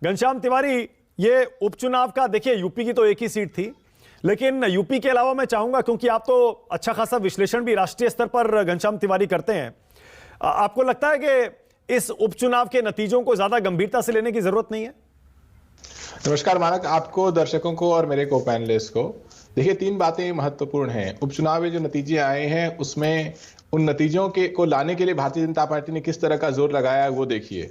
घनश्याम तिवारी, ये उपचुनाव का देखिए, यूपी की तो एक ही सीट थी, लेकिन यूपी के अलावा मैं चाहूंगा, क्योंकि आप तो अच्छा खासा विश्लेषण भी राष्ट्रीय स्तर पर घनश्याम तिवारी करते हैं, आपको लगता है कि इस उपचुनाव के नतीजों को ज्यादा गंभीरता से लेने की जरूरत नहीं है? नमस्कार मानक, आपको, दर्शकों को और मेरे को पैनलिस्ट को। देखिए, तीन बातें महत्वपूर्ण हैं। उपचुनाव में जो नतीजे आए हैं उसमें उन नतीजों को लाने के लिए भारतीय जनता पार्टी ने किस तरह का जोर लगाया है वो देखिए।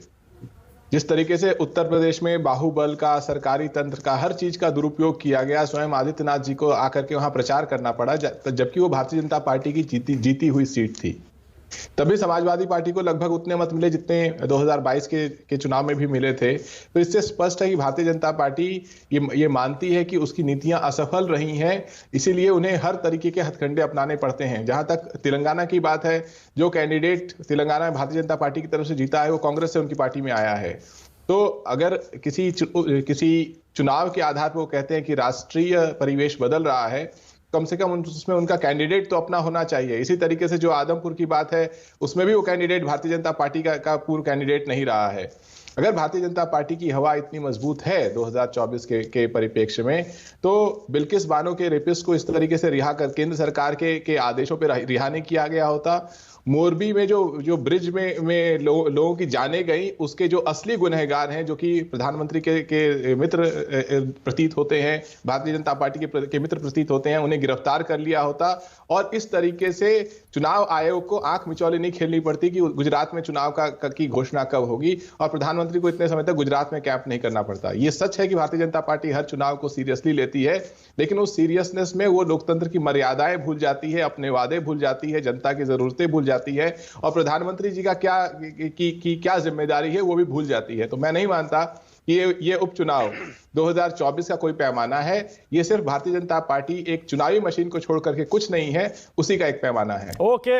जिस तरीके से उत्तर प्रदेश में बाहुबल का, सरकारी तंत्र का, हर चीज का दुरुपयोग किया गया, स्वयं आदित्यनाथ जी को आकर के वहां प्रचार करना पड़ा, जबकि वो भारतीय जनता पार्टी की जीती हुई सीट थी। तभी समाजवादी पार्टी को लगभग उतने मत मिले जितने 2022 के चुनाव में भी मिले थे। तो इससे स्पष्ट है कि भारतीय जनता पार्टी ये मानती है कि उसकी नीतियां असफल रही हैं, इसीलिए उन्हें हर तरीके के हथकंडे अपनाने पड़ते हैं। जहां तक तेलंगाना की बात है, जो कैंडिडेट तेलंगाना में भारतीय जनता पार्टी की तरफ से जीता है वो कांग्रेस से उनकी पार्टी में आया है। तो अगर किसी चुनाव के आधार पर वो कहते हैं कि राष्ट्रीय परिवेश बदल रहा है, कम से कम उसमें उनका कैंडिडेट तो अपना होना चाहिए। इसी तरीके से जो आदमपुर की बात है, उसमें भी वो कैंडिडेट भारतीय जनता पार्टी का पूर्व कैंडिडेट नहीं रहा है। अगर भारतीय जनता पार्टी की हवा इतनी मजबूत है 2024 के परिप्रेक्ष्य में, तो बिल्किस बानो के रेपिस्ट को इस तरीके से रिहा कर केंद्र सरकार के आदेशों पर रिहा नहीं किया गया होता। मोरबी में जो ब्रिज में लोगों की जाने गई, उसके जो असली गुनहगार हैं, जो कि प्रधानमंत्री के मित्र प्रतीत होते हैं, भारतीय जनता पार्टी के मित्र प्रतीत होते हैं, उन्हें गिरफ्तार कर लिया होता। और इस तरीके से चुनाव आयोग को आंख मिचौली नहीं खेलनी पड़ती कि गुजरात में चुनाव की घोषणा कब होगी, और प्रधानमंत्री को इतने समय तक गुजरात में कैंप नहीं करना पड़ता। ये सच है कि भारतीय जनता पार्टी हर चुनाव को सीरियसली लेती है, लेकिन उस सीरियसनेस में वो लोकतंत्र की मर्यादाएं भूल जाती है, अपने वादे भूल जाती है, जनता की जरूरतें भूल जाती है, और प्रधानमंत्री जी का क्या जिम्मेदारी है वो भी भूल जाती है। तो मैं नहीं मानता कि ये उपचुनाव 2024 का कोई पैमाना है। ये सिर्फ भारतीय जनता पार्टी एक चुनावी मशीन को छोड़ करके कुछ नहीं है, उसी का एक पैमाना है। ओके।